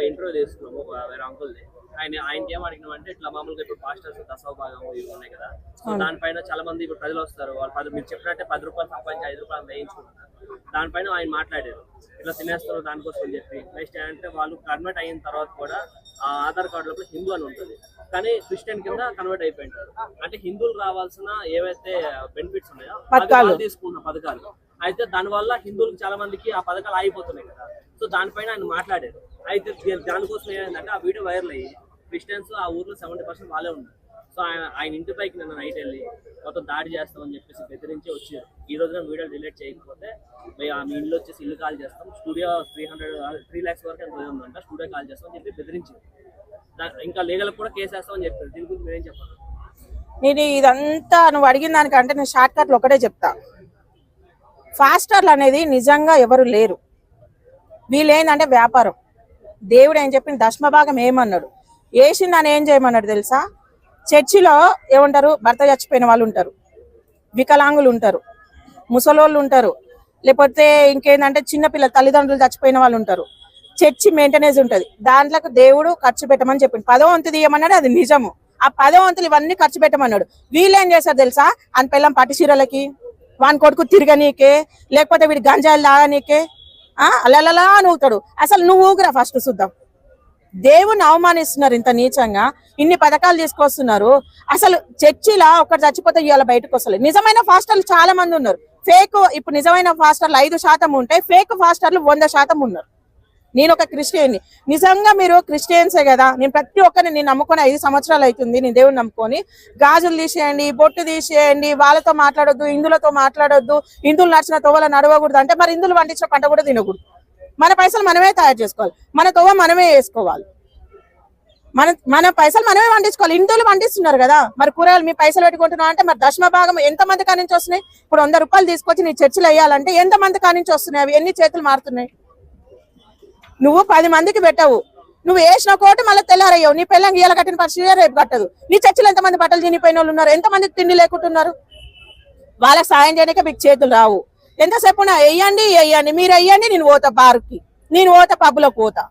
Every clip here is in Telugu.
ఇంటర్వ్యూ తీసుకున్నాము వేరే అంకుల్ది. ఆయనకి ఏం అడిగినామంటే ఇట్లా మామూలుగా ఇప్పుడు పాస్టర్స్ దశమ భాగం ఇవి ఉన్నాయి కదా, సో దానిపైన చాలా మంది ఇప్పుడు ప్రజలు వస్తారు, వాళ్ళు మీరు చెప్పినట్టే 10 రూపాయలు సంపాదించి 5 రూపాయలు వేయించుకుంటారు. దానిపైన ఆయన మాట్లాడారు, ఇట్లా తినేస్తారు దానికోసం చెప్పి. నెక్స్ట్ ఏంటంటే వాళ్ళు కన్వర్ట్ అయిన తర్వాత కూడా ఆ ఆధార్ కార్డు లోపల హిందూ అని ఉంటుంది, కానీ క్రిస్టియన్ కింద కన్వర్ట్ అయిపోయింటారు. అంటే హిందువులు రావాల్సిన ఏవైతే బెనిఫిట్స్ ఉన్నాయో పథకాలు తీసుకున్న పథకాలు, అయితే దానివల్ల హిందువులకు చాలా మందికి ఆ పథకాలు ఆగిపోతున్నాయి కదా, సో దానిపైన ఆయన మాట్లాడారు. అయితే దానికోసం ఏమైందంటే ఆ వీడియో వైరల్ అయ్యి క్రిస్టియన్స్ ఆ ఊర్లో 70% వాళ్ళే ఉన్నారు. సో ఆయన ఇంటిపైకి నిన్న నైట్ వెళ్ళి మొత్తం దాడి చేస్తామని చెప్పేసి బెదిరించి వచ్చారు. ఈ రోజున వీడియో డిలీట్ చేయకపోతే మీ ఇంట్లో వచ్చేసి ఇల్లు కాల్ చేస్తాం, స్టూడియో 3 lakhs వరకు ఎంత ఉందంట, స్టూడియో కాల్ చేస్తామని చెప్పి బెదిరించింది. ఇంకా లీగల్ కూడా కేసు వేస్తామని చెప్పారు. దీని గురించి మీరేం చెప్పాలి? నేను ఇదంతా నువ్వు అడిగిన దానికంటే నేను షార్ట్ కట్లు ఒకటే చెప్తా. ఫాస్టర్లు అనేది నిజంగా ఎవరు లేరు, వీళ్ళు ఏంటంటే వ్యాపారం. దేవుడు ఏం చెప్పిన దశమ భాగం ఏమన్నాడు, వేసి నన్ను ఏం చేయమన్నాడు తెలుసా? చర్చిలో ఏమంటారు, భర్త చచ్చిపోయిన వాళ్ళు ఉంటారు, వికలాంగులు ఉంటారు, ముసలోళ్ళు ఉంటారు, లేకపోతే ఇంకేంటంటే చిన్నపిల్లల తల్లిదండ్రులు చచ్చిపోయిన వాళ్ళు ఉంటారు. చర్చి మెయింటెనెన్స్ ఉంటుంది, దాంట్లోకి దేవుడు ఖర్చు పెట్టమని చెప్పింది. 10వ వంతు తీయమన్నాడు, అది నిజము. ఆ 10వ వంతులు ఇవన్నీ ఖర్చు పెట్టమన్నాడు. వీళ్ళు ఏం చేశారు తెలుసా? అని పిల్లం పట్టు చీరలకి, వాని కొడుకు తిరగనీకే, లేకపోతే వీడి గంజాయిలు తాగనీకే అలా నవ్వుతాడు. అసలు నువ్వు ఊగురా ఫస్ట్ చూద్దాం. దేవుని అవమానిస్తున్నారు ఇంత నీచంగా, ఇన్ని పథకాలు తీసుకొస్తున్నారు. అసలు చర్చిలా ఒక్కటి చచ్చిపోతే ఇవాళ బయటకు వస్తలేదు. నిజమైన ఫాస్టర్లు చాలా మంది ఉన్నారు, ఫేక్. ఇప్పుడు నిజమైన ఫాస్టర్లు 5% ఉంటాయి, ఫేక్ ఫాస్టర్లు 100% ఉన్నారు. నేను ఒక క్రిస్టియన్ని, నిజంగా మీరు క్రిస్టియన్సే కదా. నేను ప్రతి ఒక్కరిని నేను నమ్ముకొని 5 సంవత్సరాలు అవుతుంది, నేను దేవుని నమ్ముకొని. గాజులు తీసేయండి, బొట్టు తీసేయండి, వాళ్ళతో మాట్లాడొద్దు, హిందువులతో మాట్లాడొద్దు, హిందువులు నడిచిన తోవల నడవకూడదు అంటే మరి హిందువులు వండించిన పంట కూడా తినకూడదు. మన పైసలు మనమే తయారు చేసుకోవాలి, మన తోవ మనమే వేసుకోవాలి, మన పైసలు మనమే వండించుకోవాలి. హిందువులు వండిస్తున్నారు కదా, మరి కూరగాయలు మీ పైసలు పెట్టుకుంటున్నావు అంటే మరి దశమ భాగం ఎంతమంది కానించి వస్తున్నాయి? ఇప్పుడు 100 రూపాయలు తీసుకొచ్చి నీ చర్చిలో వేయాలంటే ఎంతమంది కానించి వస్తున్నాయి? అవి ఎన్ని చేతులు మారుతున్నాయి? నువ్వు 10 మందికి పెట్టవు, నువ్వు వేసిన కోట మళ్ళీ తెల్లారయ్యావు. నీ పిల్లలకి ఇయ్యాల కట్టిన పరిస్థితి రేపు కట్టదు. నీ చర్చిలో ఎంతమంది బట్టలు తినిపోయిన వాళ్ళు ఉన్నారు, ఎంతమందికి తిండి లేకుంటున్నారు? వాళ్ళకి సాయం చేయడానికే మీకు చేతులు రావు. ఎంతసేపు వెయ్యండి, మీరు వెయ్యండి, నేను పోతా బార్కి, నేను పోతా పబ్బులకు పోతా.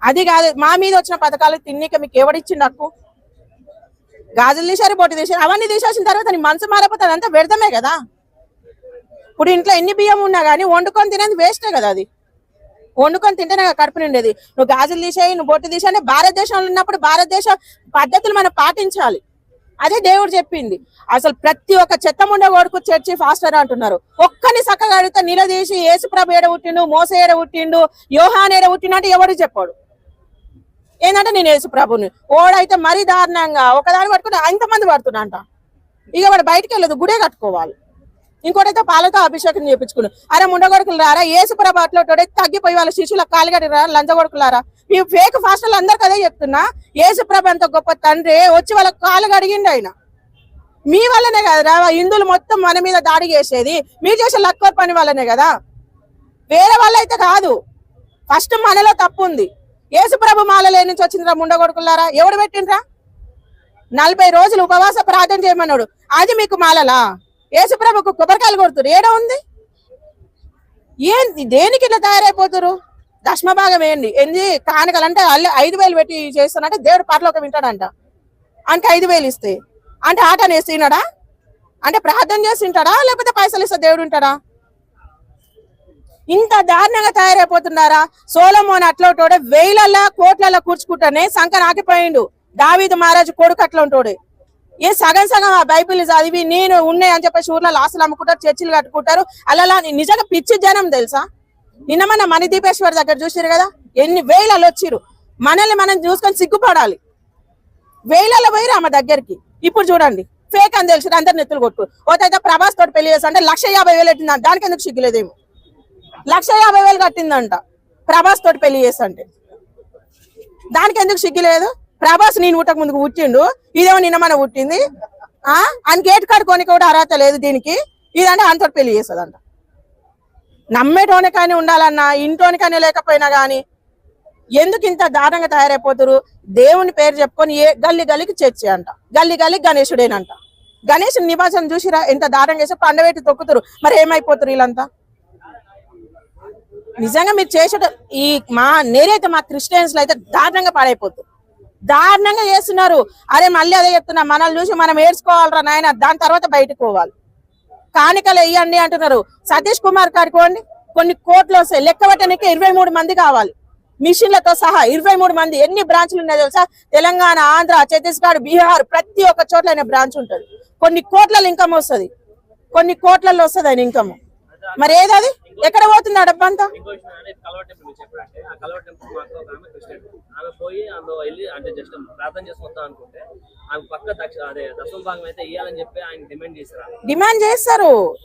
అది కాదు, మా మీద వచ్చిన పథకాలు తిన్నీక మీకు ఎవడిచ్చిండు హక్కు? గాజులు తీసారు, బొట్టు తీసారు, అవన్నీ తీసేసిన తర్వాత నీ మనసు మారిపోతుంది, అదంతా వ్యర్థమే కదా. ఇప్పుడు ఇంట్లో ఎన్ని బియ్యం ఉన్నా కానీ వండుకొని తినేది వేస్టే కదా. అది వండుకొని తింటేనే కడుపు నిండేది. నువ్వు గాజులు తీసేయి, నువ్వు బొట్టు తీసేయి, భారతదేశంలో ఉన్నప్పుడు భారతదేశ పద్ధతులు మనం పాటించాలి. అదే దేవుడు చెప్పింది. అసలు ప్రతి ఒక్క చెత్తముండ కొడుకు చర్చి ఫాస్టర్ అంటున్నారు. ఒక్కని చక్కగా అడిగితే నిలదీసి యేసుప్రభు ఏడ పుట్టిండు, మోసే ఏడ పుట్టిండు, యోహాన్ ఏడ పుట్టిండు అంటే ఎవరు చెప్పాడు? ఏంటంటే నేను యేసుప్రభుని. ఓడైతే మరీ దారుణంగా ఒకదాని పట్టుకుని ఇంతమంది పడుతున్నంట. ఇక వాడు బయటకు వెళ్ళదు, గుడే కట్టుకోవాలి. ఇంకోటైతే పాలతో అభిషేకం చేయించుకున్నాడు. అరే ముండగొడుకులు రారా, యేసుప్రభు అట్లా తగ్గిపోయి వాళ్ళ శిష్యులకు కాలుగడి రారా, లంచగొడుకులారా. ఈ ఫేక్ ఫాస్టర్లు అందరికి అదే చెప్తున్నా. యేసుప్రభు అంత గొప్ప తండ్రి వచ్చి వాళ్ళకి కాలు కడిగిండు ఆయన. మీ వల్లనే కదరా హిందువులు మొత్తం మన మీద దాడి చేసేది, మీరు చేసే లక్కర్ పని వల్లనే కదా, వేరే వాళ్ళైతే కాదు. ఫస్ట్ మనలో తప్పు ఉంది. యేసుప్రభు మాలలో నుంచి వచ్చిందిరా ముండగొడుకులారా, ఎవడు పెట్టిండ్రా? 40 రోజులు ఉపవాస ప్రార్థన చేయమన్నాడు, అది మీకు మాలలా? యేసుప్రభుకు కొబ్బరికాయలు కొడుతురు, ఏడా ఉంది? ఏంది దేనికి ఇట్లా తయారైపోతురు? దశమ భాగం ఏంది కానుకలు అంటే 5,000 పెట్టి చేస్తానంటే దేవుడు పరలోకం వింటాడంట. ఆయనకి 5,000 ఇస్తే అంటే ఆటని వేసి తిన్నాడా? అంటే ప్రార్థన చేసి తింటాడా, లేకపోతే పైసలు ఇస్తే దేవుడు ఉంటాడా? ఇంత దారుణంగా తయారైపోతున్నారా? సోలొమోను అట్లా వేలల కోట్ల కూర్చుకుంటానే సంకన ఆగిపోయిండు. దావీదు మహారాజు కొడుకు అట్లా ఉంటాడు. ఏ సగం సగం ఆ బైబిల్ చదివి నేను ఉన్నాయి అని చెప్పేసి ఊర్లో లాసులు అమ్ముకుంటారు, చర్చిలు కట్టుకుంటారు. అలా నిజంగా పిచ్చి జనం తెలుసా. నిన్న మన మణిదీపేశ్వర్ దగ్గర చూసారు కదా, ఎన్ని వేలలో వచ్చిరు. మనల్ని మనం చూసుకొని సిగ్గుపడాలి. వేలలో పోయిరు ఆమె దగ్గరికి. ఇప్పుడు చూడండి ఫేక్ అని తెలిసి అందరు నెత్తులు కొట్టు. ఓతైతే ప్రభాస్ తోటి పెళ్లి చేస్తా అంటే 150,000 పెట్టిందంట. దానికి ఎందుకు సిగ్గులేదేమో? 150,000 కట్టిందంట ప్రభాస్ తోటి పెళ్లి చేస్తంటే. దానికి ఎందుకు సిగ్గులేదు? ప్రభాస్ నేను పుట్టక ముందుకు పుట్టిండు, ఇదేమో నిన్న మన పుట్టింది. అని గేట్ కడుకొని కూడా అర్హత లేదు దీనికి. ఇదంటే అంతటి పెళ్లి చేస్తుందంట. నమ్మేటోని కానీ ఉండాలన్నా, ఇంటోని కానీ లేకపోయినా కానీ ఎందుకు ఇంత దారుణంగా తయారైపోతారు? దేవుని పేరు చెప్పుకొని గల్లి గల్లికి చర్చి అంట, గల్లి గల్లికి గణేశుడేనంట. గణేష్ నివాసం చూసిరా ఎంత దారుణంగా చేసి పండబెట్టి తొక్కుతారు. మరి ఏమైపోతారు వీళ్ళంతా? నిజంగా మీరు చేసేట ఈ నేనైతే మా క్రిస్టియన్స్ లో అయితే దారుణంగా పాడైపోతుంది, దారుణంగా చేస్తున్నారు. అరే మళ్ళీ అదే చెప్తున్నా, మనల్ని చూసి మనం ఏడ్చుకోవాలరా నాయన, దాని తర్వాత బయటకు పోవాలి. కాணிకలు వేయండి అంటున్నారు. సతీష్ కుమార్ గారికి కొన్ని కోట్లు వస్తాయి, లెక్క పెట్టడానికి 23 మంది కావాలి, మిషన్లతో సహా 23 మంది. ఎన్ని బ్రాంచ్లు ఉన్నాయో తెలుసా? తెలంగాణ, ఆంధ్ర, ఛత్తీస్గఢ్, బీహార్ ప్రతి ఒక్క చోట్ల ఆయన బ్రాంచ్ ఉంటుంది. కొన్ని కోట్ల ఇన్కమ్ వస్తుంది, కొన్ని కోట్లలో వస్తుంది ఆయన ఇన్కమ్. మరి ఏదది ఎక్కడ పోతుంది ఆ డబ్బంతా? ఇంకో విషయం ఏంటంటే, కల్వా టెంపుల్ మీరు చెప్పారంటే, ఆ కల్వా టెంపుల్ మాకు ఒక ఆమె క్రిస్టియన్, ఆమె పోయి అందులో వెళ్ళి అంటే జస్ట్ ప్రార్థన చేసి వస్తాం అనుకుంటే ఆమె పక్క దశమ భాగం అయితే ఇవ్వాలని చెప్పి ఆయన డిమాండ్ చేశారు. డిమాండ్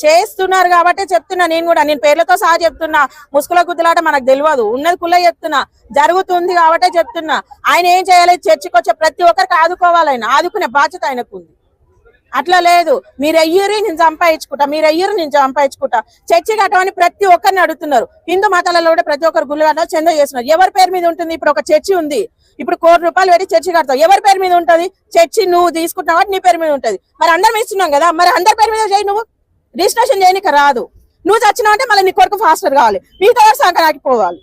చేస్తున్నారు కాబట్టి చెప్తున్నా. నేను పేర్లతో సహా చెప్తున్నా. ముసుగుల గుద్దులాట మనకు తెలియదు, ఉన్నది కుల్ల చెప్తున్నా, జరుగుతుంది కాబట్టే చెప్తున్నా. ఆయన ఏం చేయాలి? చర్చికి వచ్చే ప్రతి ఒక్కరికి ఆదుకోవాలి, ఆయన ఆదుకునే బాధ్యత ఆయనకు ఉంది. అట్లా లేదు, మీరు అయ్యూరి నేను సంపాదించుకుంటా, మీరు అయ్యూరు నేను సంపాదించుకుంటా. చర్చి కట్టమని ప్రతి ఒక్కరిని అడుగుతున్నారు. హిందూ మతాలలో కూడా ప్రతి ఒక్కరు గుళ్ళు కట్టాలి, చందా చేస్తున్నారు. ఎవరి పేరు మీద ఉంటుంది? ఇప్పుడు ఒక చర్చి ఉంది, ఇప్పుడు 1 కోటి రూపాయలు పెట్టి చర్చి కడతావు, ఎవరి పేరు మీద ఉంటది? చర్చి నువ్వు తీసుకుంటున్నావు, నీ పేరు మీద ఉంటది. మరి అందరం ఇస్తున్నాం కదా, మరి అందరి పేరు మీద చేయి. నువ్వు రిజిస్ట్రేషన్ చేయడానికి రాదు, నువ్వు చచ్చినావు అంటే మళ్ళీ నీ కొడుకు ఫాస్టర్ కావాలి, మిగతా సంకరాకిపోవాలి.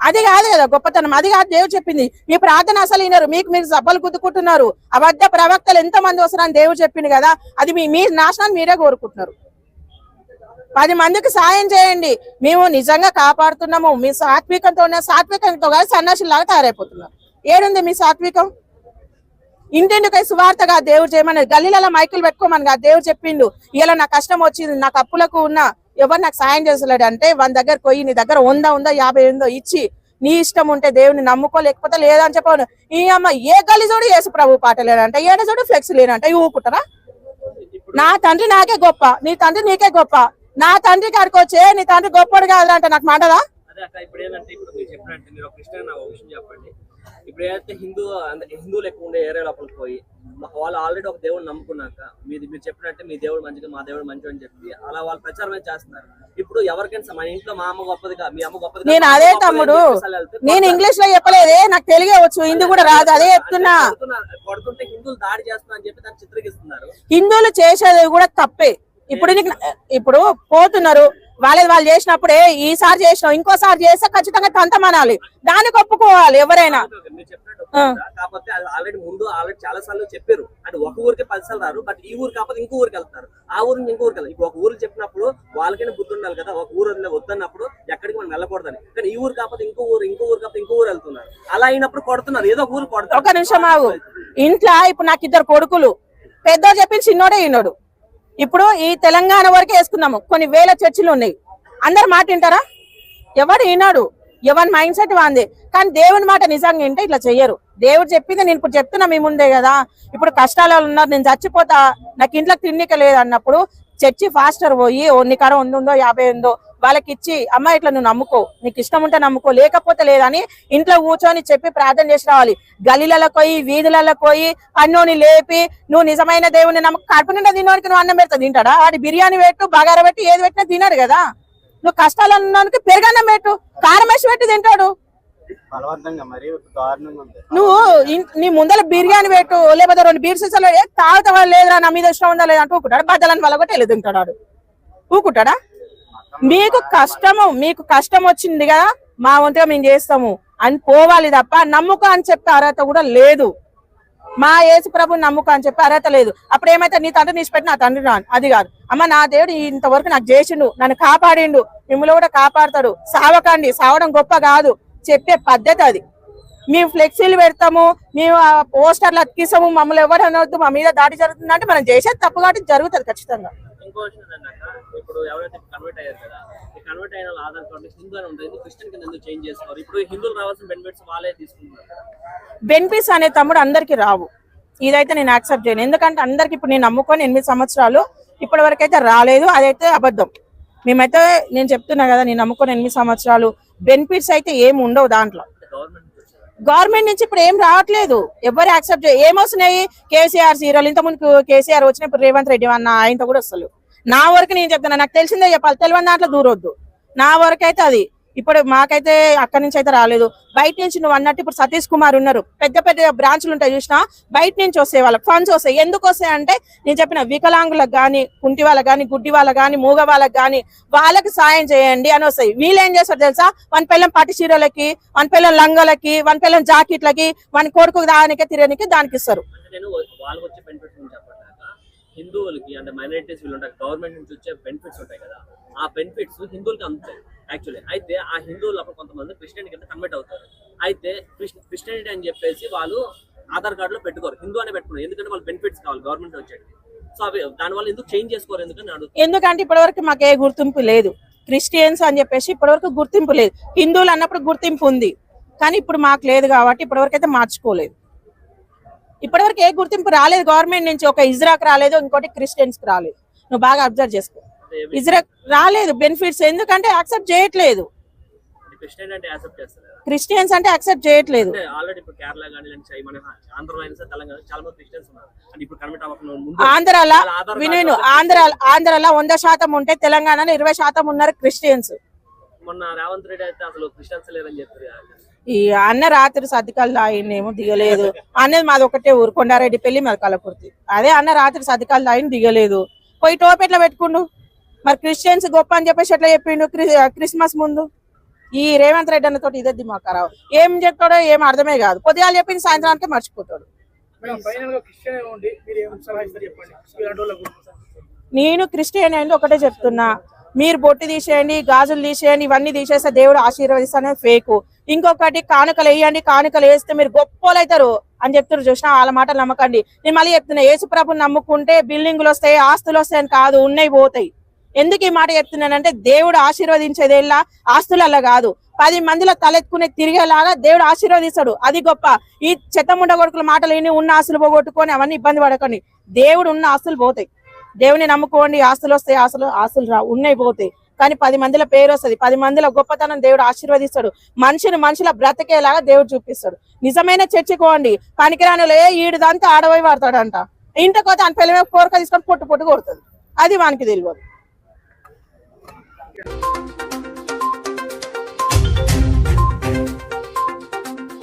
అది కాదు కదా గొప్పతనం, అది కాదు దేవుడు చెప్పింది. మీ ప్రార్థన అసలు వినరు, మీరు సబ్బలు గుద్దుకుంటున్నారు. అబద్ధ ప్రవక్తలు ఎంత మంది వస్తున్నారని దేవుడు చెప్పింది కదా, అది మీ నాశనాన్ని మీరే కోరుకుంటున్నారు. 10 మందికి సాయం చేయండి, మేము నిజంగా కాపాడుతున్నాము. మీ సాత్వికంతో కాదు సన్నాసులాగా తయారైపోతున్నారు. ఏడుంది మీ సాత్వికం? ఇంటింటికై సువార్తగా దేవుడు చేయమని, గల్లీలలో మైకులు పెట్టుకోమని దేవుడు చెప్పిండు. ఇలా నాకు కష్టం వచ్చింది, నాకు అప్పులకు ఉన్నా, ఎవరు నాకు సాయం చేసలేడు అంటే 100 దగ్గరకు పోయి నీ దగ్గర 100 ఉందో 50 ఉందో ఇచ్చి, నీ ఇష్టం ఉంటే దేవుని నమ్ముకో, లేకపోతే లేదని చెప్పను. ఈ అమ్మ ఏ గల్లి చూడు యేసు ప్రభు పాట లేదంట, ఏడ చూడు ఫ్లెక్స్ లేనంట, ఇవి ఊపుకుంటారా? నా తండ్రి నాకే గొప్ప, నీ తండ్రి నీకే గొప్ప. నా తండ్రి కాడికి వచ్చే నీ తండ్రి గొప్పడు కాదంటే నాకు మాటదా? అదే అక్క, ఇప్పుడు ఏంటంటే, ఇప్పుడు మీరు చెప్పినట్టు మీరు ఒక క్రిస్టియన్ నాకు ఒక విషయం చెప్పండి. ఇప్పుడు ఏదైతే హిందువులు ఎక్కువ ఉండే ఏరియా లోపలికి పోయి వాళ్ళు ఆల్రెడీ ఒక దేవుడు నమ్ముకున్నాక మీరు చెప్పినట్టే మీ దేవుడు మంచిగా, మా దేవుడు మంచిగా అని చెప్పి అలా వాళ్ళు ప్రచారం చేస్తున్నారు. ఇప్పుడు ఎవరికైనా మన ఇంట్లో మా అమ్మ గొప్పదిగా, మీ అమ్మ గొప్పదిగా. నేను అదే తమ్ముడు, నేను ఇంగ్లీష్ లో చెప్పలేదే, నాకు తెలుగే వచ్చు, హిందీ కూడా రాదు, అదే చెప్తున్నా. కొడుతుంటే హిందువులు దాడి చేస్తున్నా అని చెప్పి దాన్ని చిత్రీకరిస్తున్నారు. హిందువులు చేసేది కూడా తప్పే. ఇప్పుడు పోతున్నారు, వాళ్ళు చేసినప్పుడే ఈసారి చేసినావు, ఇంకోసారి చేస్తే ఖచ్చితంగా తంతమనాలి, దానికి ఒప్పుకోవాలి ఎవరైనా. కాకపోతే ఆల్రెడీ చాలా సార్లు చెప్పారు అంటే ఒక ఊరికి 10 సార్లు రారు, బట్ ఈ ఊరు కాకపోతే ఇంకో ఊరికి వెళ్తారు, ఆ ఊరు నుంచి ఇంకో ఊరికి వెళ్తారు. ఇప్పుడు ఒక ఊరు చెప్పినప్పుడు వాళ్ళకైనా బుద్ధి ఉండాలి కదా, ఒక ఊరు వద్దన్నప్పుడు ఎక్కడికి మనం వెళ్ళకూడదని. కానీ ఈ ఊరు కాకపోతే ఇంకో ఊరు కాకపోతే ఇంకో ఊరు వెళ్తున్నారు. అలా అయినప్పుడు కొడుతున్నారు, ఏదో ఊరు కొడతారు. ఒక నిమిషం ఆగు. ఇంట్లో ఇప్పుడు నాకు 2 కొడుకులు, పెద్ద చెప్పి చిన్నోడే ఈనోడు. ఇప్పుడు ఈ తెలంగాణ వరకే వేసుకున్నాము, కొన్ని వేల చర్చిలు ఉన్నాయి. అందరు మాట వింటారా? ఎవడు ఈనాడు, ఎవరి మైండ్ సెట్ వాంది. కానీ దేవుని మాట నిజంగా వింటే ఇట్లా చెయ్యరు. దేవుడు చెప్పింది నేను ఇప్పుడు చెప్తున్నా మీ ముందే కదా. ఇప్పుడు కష్టాలలో ఉన్నారు, నేను చచ్చిపోతా, నాకు ఇంట్లో తిండిక లేదు అన్నప్పుడు చర్చి ఫాస్టర్ పోయి నీ కాడ 100 ఉందో 50 ఉందో వాళ్ళకి ఇచ్చి, అమ్మ ఇట్లా నువ్వు నమ్ముకో, నీకు ఇష్టం ఉంటే నమ్ముకో, లేకపోతే లేదని ఇంట్లో కూర్చొని చెప్పి ప్రార్థన చేసి రావాలి. గలీలకు పోయి వీధులకు పోయి అన్నోని లేపి నువ్వు నిజమైన దేవుని కడుపు నిండా తినడానికి నువ్వు అన్నం పెడతా తింటాడా? వాడి బిర్యానీ పెట్టు, బగారా పెట్టి ఏది పెట్టినా తినాడు కదా. నువ్వు కష్టాలు అన్నానికి పెరుగన్నం పెట్టు, కారం వేసి పెట్టి తింటాడు. నువ్వు నీ ముందర బిర్యానీ పెట్టు, లేకపోతే 2 బీర్ సీసాలు తాగుతా లేదురా, నా మీద ఇష్టం ఉందా లేదా అంటే ఊకుంటాడు. బద్దలని వల్ల కూడా వెళ్ళి తింటాడు, ఊకుంటాడా? మీకు కష్టం వచ్చింది కదా, మా వంతుగా మేము చేస్తాము అని పోవాలి తప్ప నమ్ముక అని చెప్పే అర్హత కూడా లేదు. మా యేసు ప్రభు నమ్ముక అని చెప్పే అర్హత లేదు. అప్పుడు ఏమైతే నీ తండ్రి నీసి పెట్టి నా తండ్రి రాను, అది కాదు. అమ్మ నా దేవుడు ఇంతవరకు నాకు చేసిండు, నన్ను కాపాడిండు, మిమ్మల్ని కూడా కాపాడతాడు, సావకండి, సావడం గొప్ప కాదు చెప్పే పద్ధతి అది. మేము ఫ్లెక్సీలు పెడతాము, మేము పోస్టర్లు అతికిస్తాము, మమ్మల్ని ఎవరు అనవద్దు, మా మీద దాడి జరుగుతుంది అంటే మనం చేసేది తప్పు కాబట్టి జరుగుతుంది ఖచ్చితంగా. ఇంకో విషయం ఏంటంటే, ఇప్పుడు ఎవరైతే కన్వర్ట్ అయ్యారు కదా, ఈ కన్వర్ట్ అయిన ఆధార్ కార్డు హిందూ అని ఉంటుంది, క్రిస్టియన్ కింద ఎందుకు చేంజ్ చేసుకోవాలి? ఇప్పుడు హిందువులు రావాల్సిన బెనిఫిట్స్ వాళ్ళే తీసుకుంటారు. బెనిఫిట్స్ అనే తమ్ముడు అందరికి రావు, ఇదైతే నేను యాక్సెప్ట్ చేయను. ఎందుకంటే అందరికి ఇప్పుడు నేను నమ్ముకొని 8 సంవత్సరాలు ఇప్పటి వరకు అయితే రాలేదు, అదైతే అబద్ధం. మేమైతే నేను చెప్తున్నా కదా, నేను నమ్ముకొని 8 సంవత్సరాలు బెనిఫిట్స్ అయితే ఏమి ఉండవు దాంట్లో. గవర్నమెంట్ నుంచి ఇప్పుడు ఏం రావట్లేదు, ఎవరు యాక్సెప్ట్ ఏమొస్తున్నాయి? కేసీఆర్ సీరియల్, ఇంతకుముందు కేసీఆర్ వచ్చిన ఇప్పుడు రేవంత్ రెడ్డి అన్న ఆయనతో కూడా వస్తలేవు. నా వరకు నేను చెప్తున్నా, నాకు తెలిసిందే చెప్పాలి, తెలియని దాంట్లో దూరొద్దు. నా వరకు అయితే అది ఇప్పుడు మాకైతే అక్కడి నుంచి అయితే రాలేదు. బయట నుంచి నువ్వు అన్నట్టు ఇప్పుడు సతీష్ కుమార్ ఉన్నారు, పెద్ద పెద్ద బ్రాంచ్లు ఉంటాయి చూసినా, బయట నుంచి వస్తాయి వాళ్ళకి ఫండ్స్ వస్తాయి. ఎందుకు వస్తాయి అంటే నేను చెప్పిన వికలాంగులకు కానీ, కుంటి వాళ్ళకి కానీ, గుడ్డి వాళ్ళకి కానీ, మూగ వాళ్ళకి కానీ వాళ్ళకి సాయం చేయండి అని వస్తాయి. వీళ్ళు ఏం చేస్తారు తెలుసా, వన్ పిల్లం పట్టు చీరలకి, వన్ పిల్లం లంగలకి, వన్ పిల్లం జాకెట్లకి, వన్ కొడుకు దానికి తిరగనికి దానికి ఇస్తారు. నేను వాళ్ళకి వచ్చే బెనిఫిట్స్ గురించి చెప్పట్లేక, హిందువులకి అంటే మైనారిటీస్ వీళ్ళు ఉంటారు, గవర్నమెంట్ నుంచి వచ్చే బెనిఫిట్స్ ఉంటాయి కదా, ఆ బెనిఫిట్స్ హిందువులకి అందుతాయి యాక్చువల్లీ. అయితే ఆ హిందువులు అప్పుడు కొంతమంది క్రిస్టియన్ కింద కన్వర్ట్ అవుతారు. అయితే క్రిస్టియానిటీ అని చెప్పేసి వాళ్ళు ఆధార్ కార్డులో పెట్టుకోరు, హిందూ అని పెట్టుకున్నారు. ఎందుకంటే వాళ్ళు బెనిఫిట్స్ కావాలి గవర్నమెంట్ వచ్చేది. సో అవి దానివల్ల ఎందుకు చేంజ్ చేసుకోరు ఎందుకని అడుగుతారు. ఎందుకంటే ఇప్పటివరకు మాకు ఏ గుర్తింపు లేదు. క్రిస్టియన్స్ అని చెప్పేసి ఇప్పటివరకు గుర్తింపు లేదు. హిందువులు అన్నప్పుడు గుర్తింపు ఉంది, కానీ ఇప్పుడు మాకు లేదు కాబట్టి ఇప్పటివరకు అయితే మార్చుకోలేదు. ఇప్పటివరకు ఏ గుర్తింపు రాలేదు గవర్నమెంట్ నుంచి. ఒక ఇజ్రాక్ రాలేదు, ఇంకోటి క్రిస్టియన్స్ కి రాలేదు. నువ్వు బాగా అబ్జర్వ్ చేసుకో, ఇజ్రాక్ రాలేదు బెనిఫిట్స్. ఎందుకంటే యాక్సెప్ట్ చేయట్లేదు. క్రిస్టియన్ అంటే యాక్సెప్ట్ చేస్తారు, క్రిస్టియన్స్ అంటే యాక్సెప్ట్ చేయట్లేదు. ఆల్రెడీ ఇప్పుడు కేరళ కానీ మన ఆంధ్రప్రదేశ్ తెలంగాణ చాలా మంది క్రిస్టియన్స్ ఉన్నారు. అంటే ఇప్పుడు కన్వర్ట్ అవ్వకుండా ఆంధ్రాలో వినేను, ఆంధ్రాలో 100% ఉంటే తెలంగాణలో 20% ఉన్నారు క్రిస్టియన్స్. మొన్న రేవంత్ రెడ్డి అయితే అసలు క్రిస్టియన్స్ లేదని చెప్పారు. ఈ అన్న రాత్రి సర్దికాలు తాగిందేమో దిగలేదు అనేది మాది ఒకటే ఊరు, కొండారెడ్డి పెళ్లి మాది కలకుర్తి. అదే అన్న రాత్రి సర్దికాలు తాగిన దిగలేదు, పోయి టోప్ ఎట్లా పెట్టుకుండు. మరి క్రిస్టియన్స్ గొప్ప అని చెప్పేసి ఎట్లా చెప్పిండు క్రిస్మస్ ముందు. ఈ రేవంత్ రెడ్డి అన్నతోటి ఇదే దిమాగ్ ఖరాబ్. ఏం చెప్తాడో ఏం అర్థమే కాదు. పొద్దుగాలు చెప్పింది సాయంత్రానికి మర్చిపోతాడు. నేను క్రిస్టియన్ అయింది ఒకటే చెప్తున్నా, మీరు బొట్టు తీసేయండి, గాజులు తీసేయండి, ఇవన్నీ తీసేస్తే దేవుడు ఆశీర్వదిస్తానే ఫేకు. ఇంకొకటి కానుకలు వేయండి, కానుకలు వేస్తే మీరు గొప్పలు అవుతారు అని చెప్తారు చూసినా, వాళ్ళ మాటలు నమ్మకండి. నేను మళ్ళీ చెప్తున్నా, యేసుప్రభుని నమ్ముకుంటే బిల్డింగులు వస్తాయి, ఆస్తులు వస్తాయని కాదు, ఉన్నాయి పోతాయి. ఎందుకు ఈ మాట చెప్తున్నానంటే దేవుడు ఆశీర్వదించేదేలా ఆస్తులల్లా కాదు, 10 మందిలో తలెత్తుకునే తిరిగేలాగా దేవుడు ఆశీర్వదిస్తాడు. అది గొప్ప. ఈ చెత్తముండ కొడుకుల మాటలు విని ఉన్న ఆస్తులు పోగొట్టుకొని అవన్నీ ఇబ్బంది పడకండి. దేవుడు ఉన్న ఆస్తులు పోతాయి. దేవుని నమ్ముకోండి, ఆస్తులు వస్తాయి, ఆస్తులు రా ఉన్నాయి పోతాయి, కానీ 10 మందిలో పేరు వస్తుంది, 10 మందిలో గొప్పతనం దేవుడు ఆశీర్వదిస్తాడు. మనుషుల బ్రతికేలాగా దేవుడు చూపిస్తాడు. నిజమైన చర్చకోండి, పనికిరానిలో ఈడుదంతా ఆడబోయి వాడతాడంట, ఇంటికి పోతే ఆయన పిల్లమే కోరిక తీసుకొని పొట్టు కొడుతుంది. అది వానికి తెలియదు.